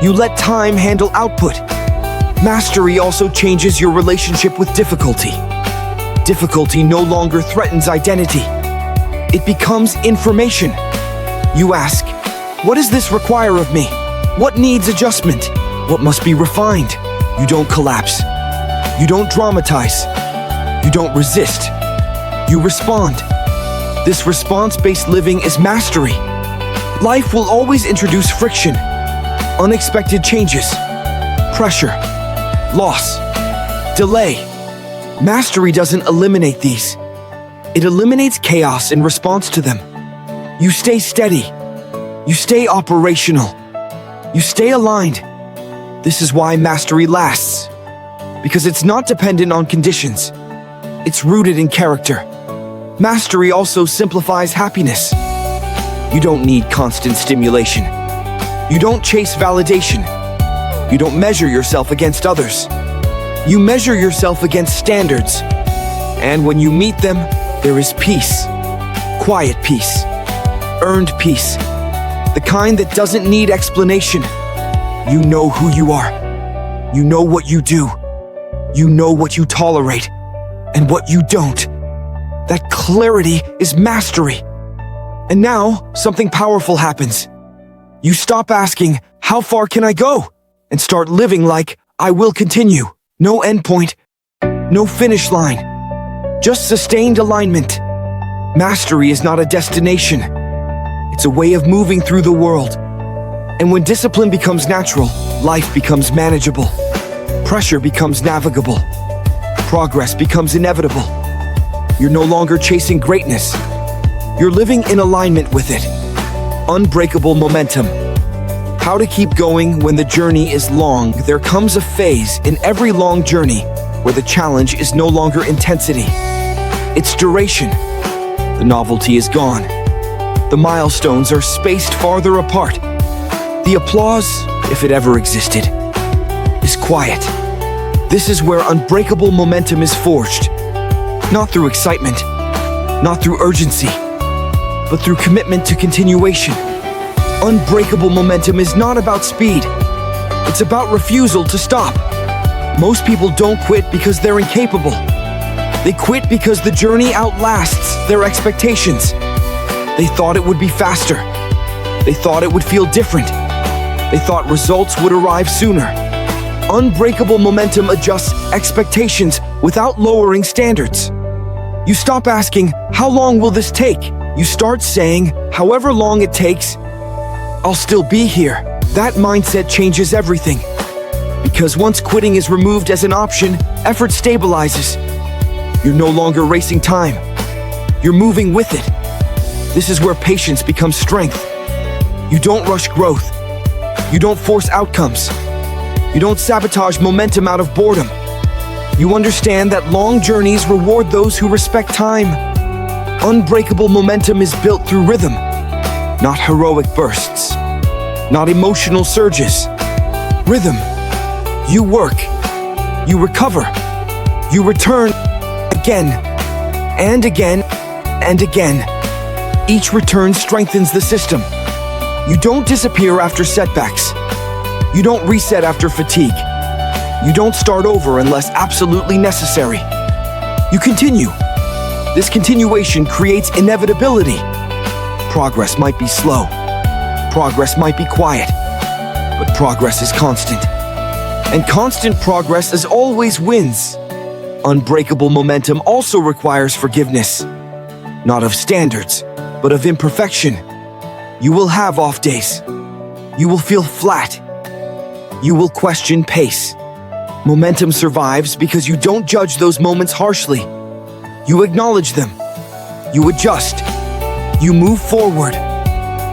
You let time handle output. Mastery also changes your relationship with difficulty. Difficulty no longer threatens identity. It becomes information. You ask, what does this require of me? What needs adjustment? What must be refined? You don't collapse. You don't dramatize. You don't resist. You respond. This response-based living is mastery. Life will always introduce friction, unexpected changes, pressure, loss, delay. Mastery doesn't eliminate these. It eliminates chaos in response to them. You stay steady. You stay operational. You stay aligned. This is why mastery lasts. Because it's not dependent on conditions. It's rooted in character. Mastery also simplifies happiness. You don't need constant stimulation. You don't chase validation. You don't measure yourself against others. You measure yourself against standards. And when you meet them, there is peace. Quiet peace. Earned peace. The kind that doesn't need explanation. You know who you are. You know what you do. You know what you tolerate and what you don't. That clarity is mastery. And now, something powerful happens. You stop asking, how far can I go? And start living like, I will continue. No endpoint, no finish line. Just sustained alignment. Mastery is not a destination. It's a way of moving through the world. And when discipline becomes natural, life becomes manageable. Pressure becomes navigable. Progress becomes inevitable. You're no longer chasing greatness. You're living in alignment with it. Unbreakable momentum. How to keep going when the journey is long. There comes a phase in every long journey where the challenge is no longer intensity. It's duration. The novelty is gone. The milestones are spaced farther apart. The applause, if it ever existed, is quiet. This is where unbreakable momentum is forged. Not through excitement, not through urgency, but through commitment to continuation. Unbreakable momentum is not about speed. It's about refusal to stop. Most people don't quit because they're incapable. They quit because the journey outlasts their expectations. They thought it would be faster. They thought it would feel different. They thought results would arrive sooner. Unbreakable momentum adjusts expectations without lowering standards. You stop asking, how long will this take? You start saying, however long it takes, I'll still be here. That mindset changes everything. Because once quitting is removed as an option, effort stabilizes. You're no longer racing time. You're moving with it. This is where patience becomes strength. You don't rush growth. You don't force outcomes. You don't sabotage momentum out of boredom. You understand that long journeys reward those who respect time. Unbreakable momentum is built through rhythm, not heroic bursts, not emotional surges. Rhythm. You work. You recover. You return again and again and again. Each return strengthens the system. You don't disappear after setbacks. You don't reset after fatigue. You don't start over unless absolutely necessary. You continue. This continuation creates inevitability. Progress might be slow. Progress might be quiet. But progress is constant. And constant progress as always wins. Unbreakable momentum also requires forgiveness. Not of standards, but of imperfection. You will have off days. You will feel flat. You will question pace. Momentum survives because you don't judge those moments harshly. You acknowledge them. You adjust. You move forward.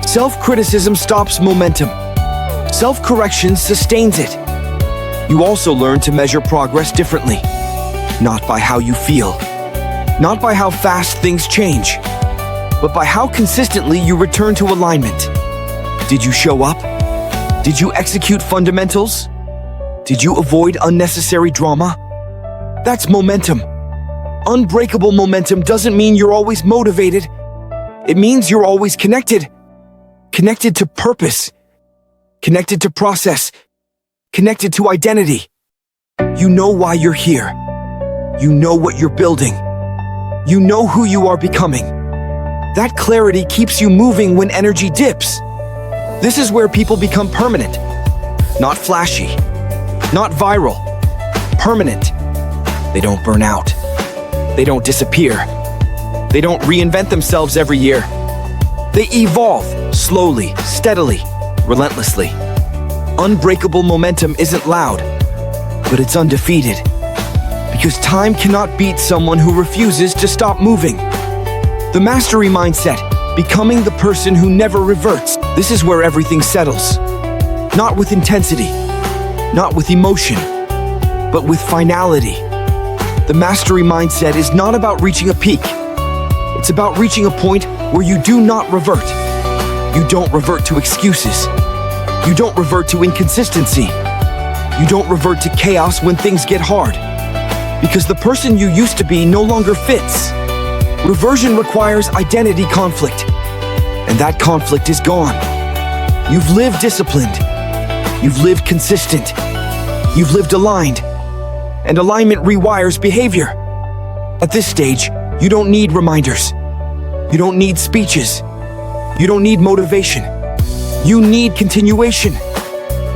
Self-criticism stops momentum. Self-correction sustains it. You also learn to measure progress differently. Not by how you feel. Not by how fast things change. But by how consistently you return to alignment. Did you show up? Did you execute fundamentals? Did you avoid unnecessary drama? That's momentum. Unbreakable momentum doesn't mean you're always motivated. It means you're always connected. Connected to purpose. Connected to process. Connected to identity. You know why you're here. You know what you're building. You know who you are becoming. That clarity keeps you moving when energy dips. This is where people become permanent. Not flashy. Not viral. Permanent. They don't burn out. They don't disappear. They don't reinvent themselves every year. They evolve slowly, steadily, relentlessly. Unbreakable momentum isn't loud, but it's undefeated. Because time cannot beat someone who refuses to stop moving. The mastery mindset, becoming the person who never reverts. This is where everything settles. Not with intensity, not with emotion, but with finality. The mastery mindset is not about reaching a peak. It's about reaching a point where you do not revert. You don't revert to excuses. You don't revert to inconsistency. You don't revert to chaos when things get hard. Because the person you used to be no longer fits. Reversion requires identity conflict. And that conflict is gone. You've lived disciplined. You've lived consistent. You've lived aligned. And alignment rewires behavior. At this stage, you don't need reminders. You don't need speeches. You don't need motivation. You need continuation.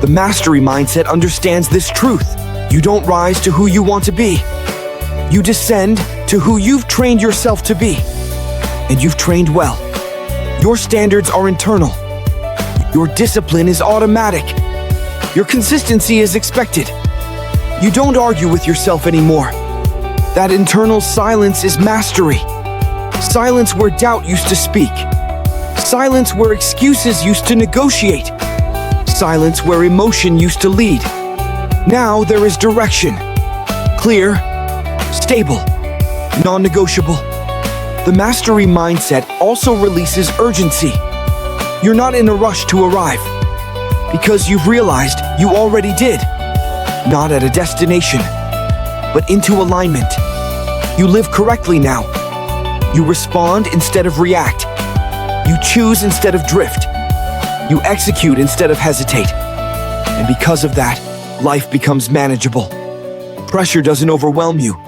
The mastery mindset understands this truth. You don't rise to who you want to be. You descend to who you've trained yourself to be. And you've trained well. Your standards are internal. Your discipline is automatic. Your consistency is expected. You don't argue with yourself anymore. That internal silence is mastery. Silence where doubt used to speak. Silence where excuses used to negotiate. Silence where emotion used to lead. Now there is direction. Clear, stable, non-negotiable. The mastery mindset also releases urgency. You're not in a rush to arrive, because you've realized you already did. Not at a destination, but into alignment. You live correctly now. You respond instead of react. You choose instead of drift. You execute instead of hesitate. And because of that, life becomes manageable. Pressure doesn't overwhelm you.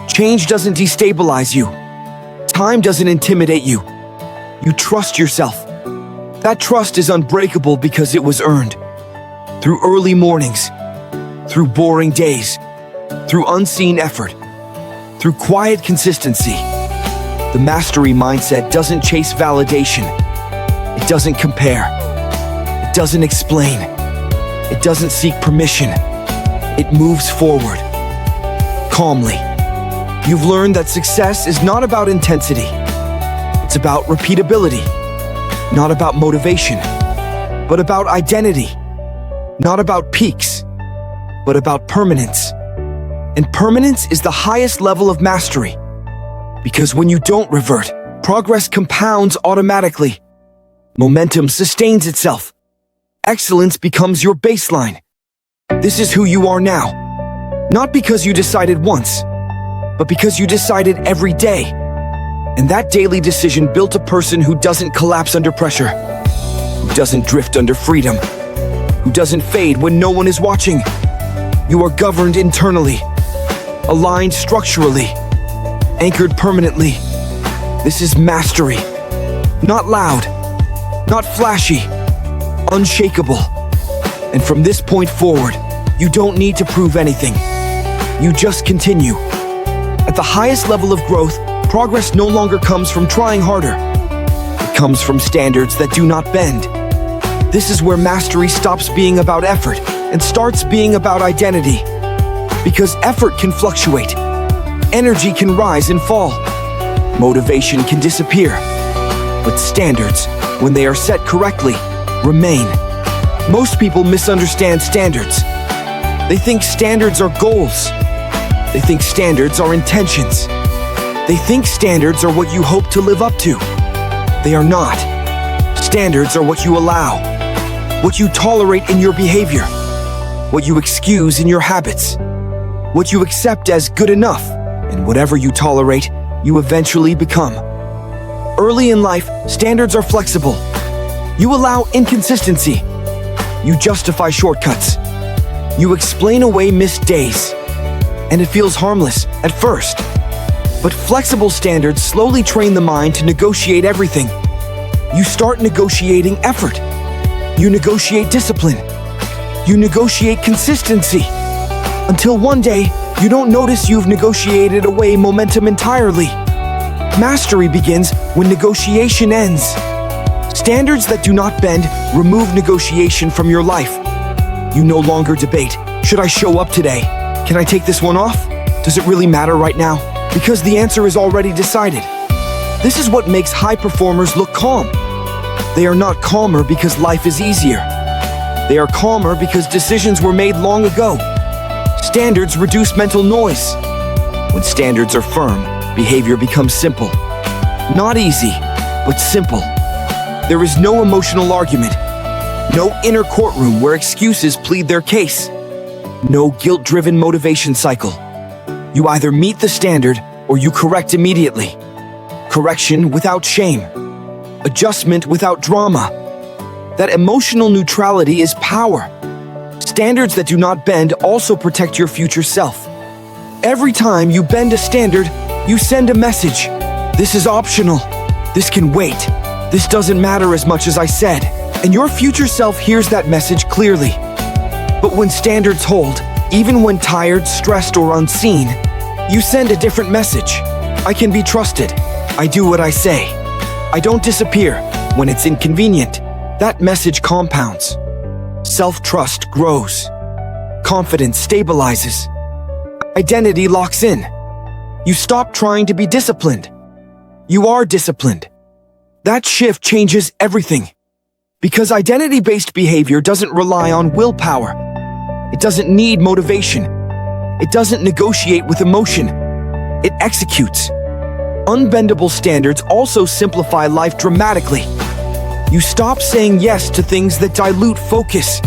Change doesn't destabilize you. Time doesn't intimidate you. You trust yourself. That trust is unbreakable because it was earned. Through early mornings, through boring days, through unseen effort, through quiet consistency. The mastery mindset doesn't chase validation. It doesn't compare. It doesn't explain. It doesn't seek permission. It moves forward, calmly. You've learned that success is not about intensity. It's about repeatability. Not about motivation, but about identity. Not about peaks, but about permanence. And permanence is the highest level of mastery. Because when you don't revert, progress compounds automatically. Momentum sustains itself. Excellence becomes your baseline. This is who you are now. Not because you decided once, but because you decided every day. And that daily decision built a person who doesn't collapse under pressure, who doesn't drift under freedom, who doesn't fade when no one is watching. You are governed internally, aligned structurally, anchored permanently. This is mastery. Not loud, not flashy, unshakable. And from this point forward, you don't need to prove anything. You just continue. At the highest level of growth, progress no longer comes from trying harder. It comes from standards that do not bend. This is where mastery stops being about effort and starts being about identity. Because effort can fluctuate. Energy can rise and fall. Motivation can disappear. But standards, when they are set correctly, remain. Most people misunderstand standards. They think standards are goals. They think standards are intentions. They think standards are what you hope to live up to. They are not. Standards are what you allow, what you tolerate in your behavior, what you excuse in your habits, what you accept as good enough. And whatever you tolerate, you eventually become. Early in life, standards are flexible. You allow inconsistency. You justify shortcuts. You explain away missed days. And it feels harmless at first. But flexible standards slowly train the mind to negotiate everything. You start negotiating effort. You negotiate discipline. You negotiate consistency. Until one day, you don't notice you've negotiated away momentum entirely. Mastery begins when negotiation ends. Standards that do not bend remove negotiation from your life. You no longer debate, should I show up today? Can I take this one off? Does it really matter right now? Because the answer is already decided. This is what makes high performers look calm. They are not calmer because life is easier. They are calmer because decisions were made long ago. Standards reduce mental noise. When standards are firm, behavior becomes simple. Not easy, but simple. There is no emotional argument. No inner courtroom where excuses plead their case. No guilt-driven motivation cycle. You either meet the standard or you correct immediately. Correction without shame. Adjustment without drama. That emotional neutrality is power. Standards that do not bend also protect your future self. Every time you bend a standard, you send a message. This is optional. This can wait. This doesn't matter as much as I said. And your future self hears that message clearly. But when standards hold, even when tired, stressed, or unseen, you send a different message. I can be trusted. I do what I say. I don't disappear when it's inconvenient. That message compounds. Self-trust grows. Confidence stabilizes. Identity locks in. You stop trying to be disciplined. You are disciplined. That shift changes everything. Because identity-based behavior doesn't rely on willpower. It doesn't need motivation. It doesn't negotiate with emotion. It executes. Unbendable standards also simplify life dramatically. You stop saying yes to things that dilute focus.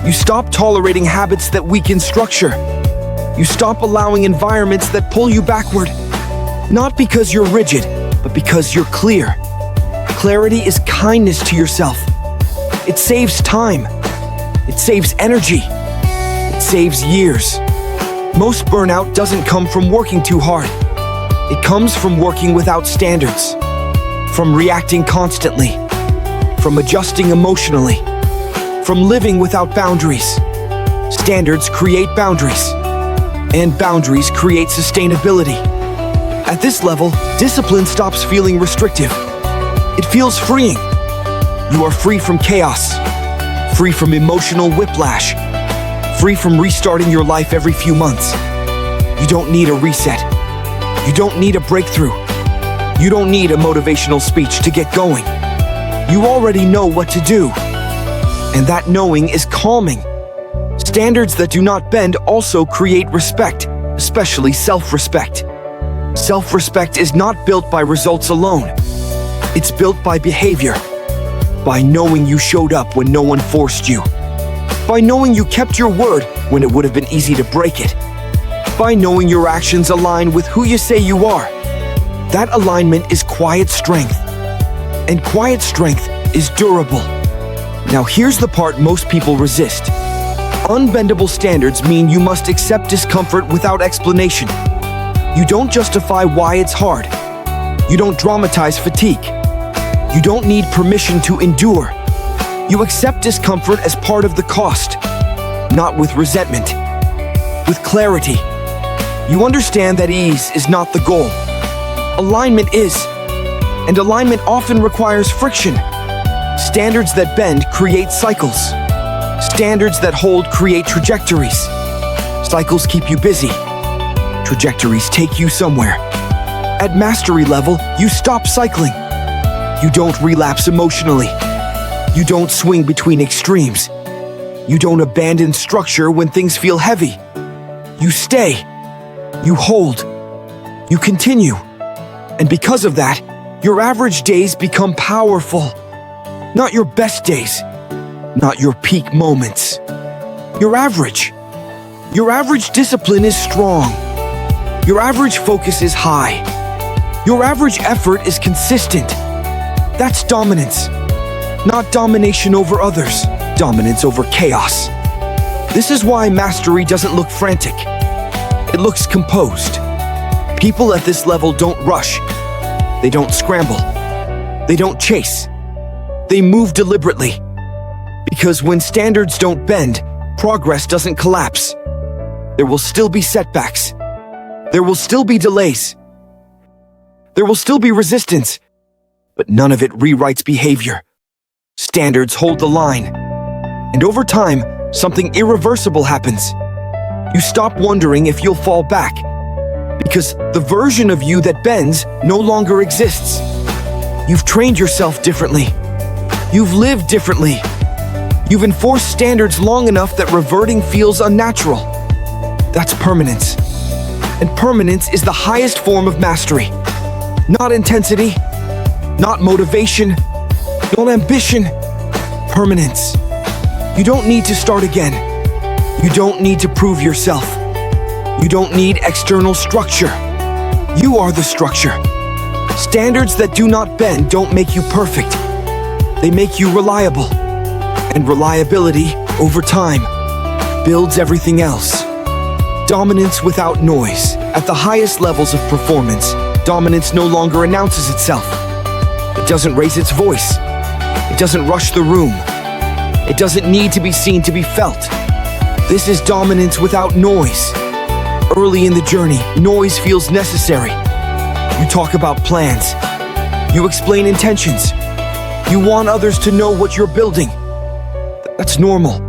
You stop tolerating habits that weaken structure. You stop allowing environments that pull you backward. Not because you're rigid, but because you're clear. Clarity is kindness to yourself. It saves time. It saves energy. It saves years. Most burnout doesn't come from working too hard. It comes from working without standards, from reacting constantly, from adjusting emotionally, from living without boundaries. Standards create boundaries, and boundaries create sustainability. At this level, discipline stops feeling restrictive. It feels freeing. You are free from chaos, free from emotional whiplash, free from restarting your life every few months. You don't need a reset. You don't need a breakthrough. You don't need a motivational speech to get going. You already know what to do. And that knowing is calming. Standards that do not bend also create respect, especially self-respect. Self-respect is not built by results alone. It's built by behavior. By knowing you showed up when no one forced you. By knowing you kept your word when it would have been easy to break it. By knowing your actions align with who you say you are. That alignment is quiet strength. And quiet strength is durable. Now here's the part most people resist. Unbendable standards mean you must accept discomfort without explanation. You don't justify why it's hard. You don't dramatize fatigue. You don't need permission to endure. You accept discomfort as part of the cost, not with resentment, with clarity. You understand that ease is not the goal. Alignment is, and alignment often requires friction. Standards that bend create cycles. Standards that hold create trajectories. Cycles keep you busy. Trajectories take you somewhere. At mastery level, you stop cycling. You don't relapse emotionally. You don't swing between extremes. You don't abandon structure when things feel heavy. You stay. You hold. You continue. And because of that, your average days become powerful. Not your best days. Not your peak moments. Your average. Your average discipline is strong. Your average focus is high. Your average effort is consistent. That's dominance. Not domination over others, dominance over chaos. This is why mastery doesn't look frantic. It looks composed. People at this level don't rush. They don't scramble. They don't chase. They move deliberately. Because when standards don't bend, progress doesn't collapse. There will still be setbacks. There will still be delays. There will still be resistance. But none of it rewrites behavior. Standards hold the line. And over time, something irreversible happens. You stop wondering if you'll fall back. Because the version of you that bends no longer exists. You've trained yourself differently. You've lived differently. You've enforced standards long enough that reverting feels unnatural. That's permanence. And permanence is the highest form of mastery. Not intensity, not motivation, not ambition. Permanence. You don't need to start again. You don't need to prove yourself. You don't need external structure. You are the structure. Standards that do not bend don't make you perfect. They make you reliable. And reliability, over time, builds everything else. Dominance without noise. At the highest levels of performance, dominance no longer announces itself. It doesn't raise its voice. It doesn't rush the room. It doesn't need to be seen to be felt. This is dominance without noise. Early in the journey, noise feels necessary. You talk about plans. You explain intentions. You want others to know what you're building. That's normal.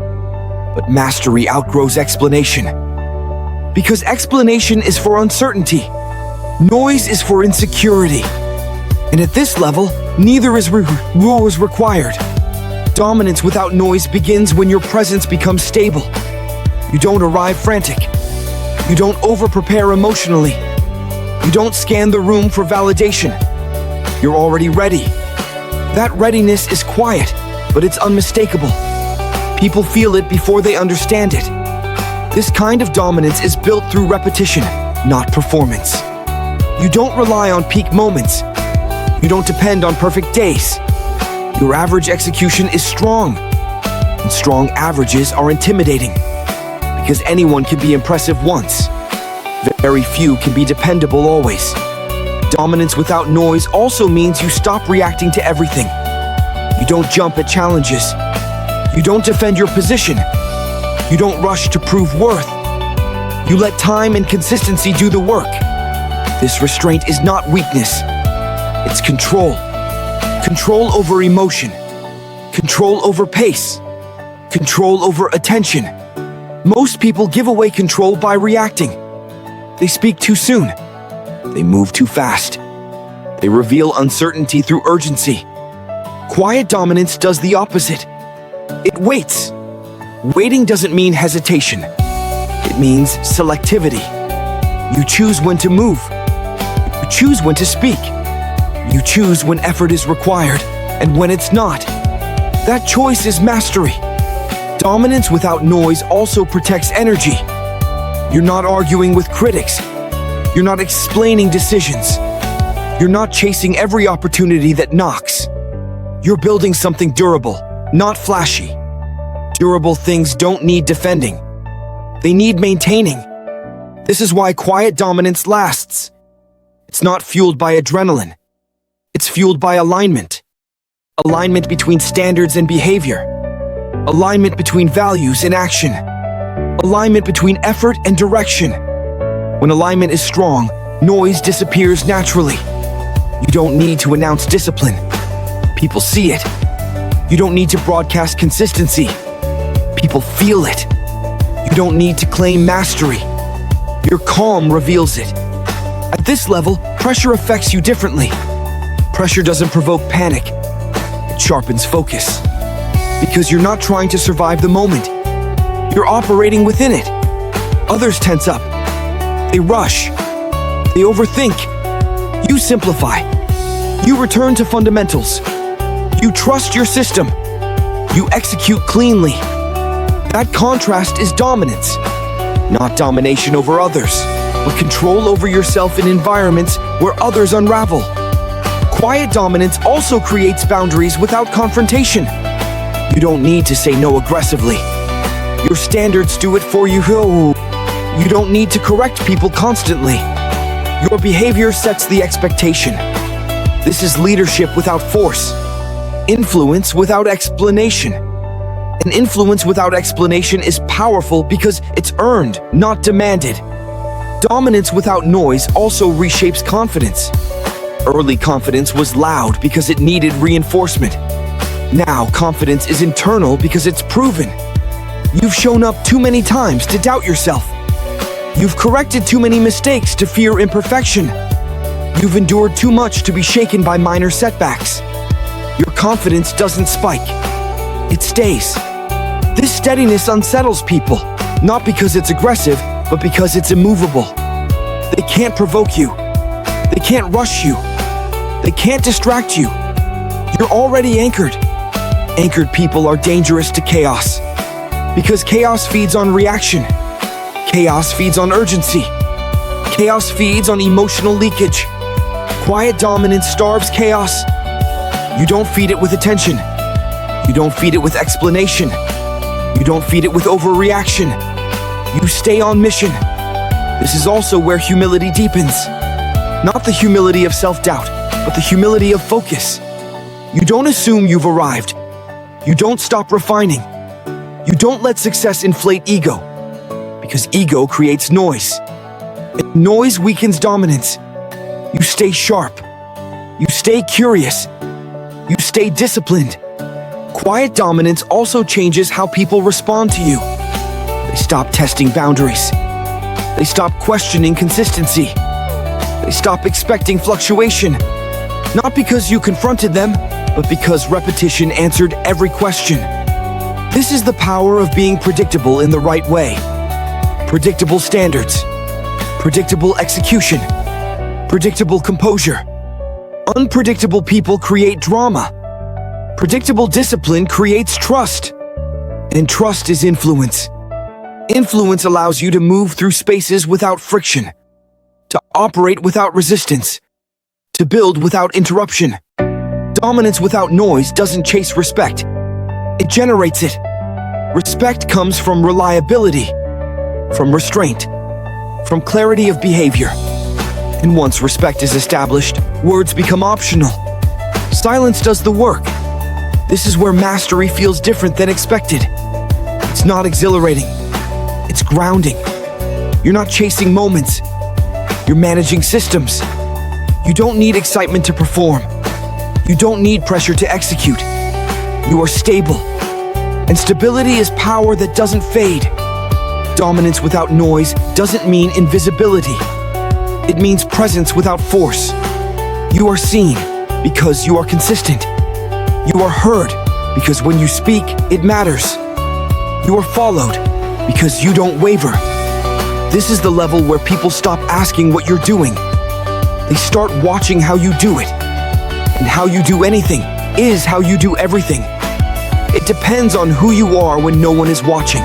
But mastery outgrows explanation. Because explanation is for uncertainty. Noise is for insecurity. And at this level, neither is required. Dominance without noise begins when your presence becomes stable. You don't arrive frantic. You don't over-prepare emotionally. You don't scan the room for validation. You're already ready. That readiness is quiet, but it's unmistakable. People feel it before they understand it. This kind of dominance is built through repetition, not performance. You don't rely on peak moments. You don't depend on perfect days. Your average execution is strong, and strong averages are intimidating. Because anyone can be impressive once. Very few can be dependable always. Dominance without noise also means you stop reacting to everything. You don't jump at challenges. You don't defend your position. You don't rush to prove worth. You let time and consistency do the work. This restraint is not weakness. It's control. Control over emotion. Control over pace. Control over attention. Most people give away control by reacting. They speak too soon. They move too fast. They reveal uncertainty through urgency. Quiet dominance does the opposite. It waits. Waiting doesn't mean hesitation. It means selectivity. You choose when to move. You choose when to speak. You choose when effort is required and when it's not. That choice is mastery. Dominance without noise also protects energy. You're not arguing with critics. You're not explaining decisions. You're not chasing every opportunity that knocks. You're building something durable, not flashy. Durable things don't need defending. They need maintaining. This is why quiet dominance lasts. It's not fueled by adrenaline. It's fueled by alignment. Alignment between standards and behavior. Alignment between values and action. Alignment between effort and direction. When alignment is strong, noise disappears naturally. You don't need to announce discipline. People see it. You don't need to broadcast consistency. People feel it. You don't need to claim mastery. Your calm reveals it. At this level, pressure affects you differently. Pressure doesn't provoke panic. It sharpens focus. Because you're not trying to survive the moment. You're operating within it. Others tense up. They rush. They overthink. You simplify. You return to fundamentals. You trust your system. You execute cleanly. That contrast is dominance, not domination over others. but control over yourself in environments where others unravel. Quiet dominance also creates boundaries without confrontation. You don't need to say no aggressively. Your standards do it for you. You don't need to correct people constantly. Your behavior sets the expectation. This is leadership without force. Influence without explanation. An influence without explanation is powerful because it's earned, not demanded. Dominance without noise also reshapes confidence. Early confidence was loud because it needed reinforcement. Now confidence is internal because it's proven. You've shown up too many times to doubt yourself. You've corrected too many mistakes to fear imperfection. You've endured too much to be shaken by minor setbacks. Your confidence doesn't spike. It stays. This steadiness unsettles people, not because it's aggressive, but because it's immovable. They can't provoke you. They can't rush you. They can't distract you. You're already anchored. Anchored people are dangerous to chaos. Because chaos feeds on reaction. Chaos feeds on urgency. Chaos feeds on emotional leakage. Quiet dominance starves chaos. You don't feed it with attention. You don't feed it with explanation. You don't feed it with overreaction. You stay on mission. This is also where humility deepens. Not the humility of self-doubt, but the humility of focus. You don't assume you've arrived. You don't stop refining. You don't let success inflate ego, because ego creates noise. And noise weakens dominance. You stay sharp. You stay curious. You stay disciplined. Quiet dominance also changes how people respond to you. They stop testing boundaries. They stop questioning consistency. They stop expecting fluctuation. Not because you confronted them, but because repetition answered every question. This is the power of being predictable in the right way. Predictable standards. Predictable execution. Predictable composure. Unpredictable people create drama. Predictable discipline creates trust. And trust is influence. Influence allows you to move through spaces without friction, to operate without resistance, to build without interruption. Dominance without noise doesn't chase respect. It generates it. Respect comes from reliability, from restraint, from clarity of behavior. And once respect is established, words become optional. Silence does the work. This is where mastery feels different than expected. It's not exhilarating. It's grounding. You're not chasing moments. You're managing systems. You don't need excitement to perform. You don't need pressure to execute. You are stable. And stability is power that doesn't fade. Dominance without noise doesn't mean invisibility. It means presence without force. You are seen because you are consistent. You are heard because when you speak, it matters. You are followed because you don't waver. This is the level where people stop asking what you're doing. They start watching how you do it. And how you do anything is how you do everything. It depends on who you are when no one is watching.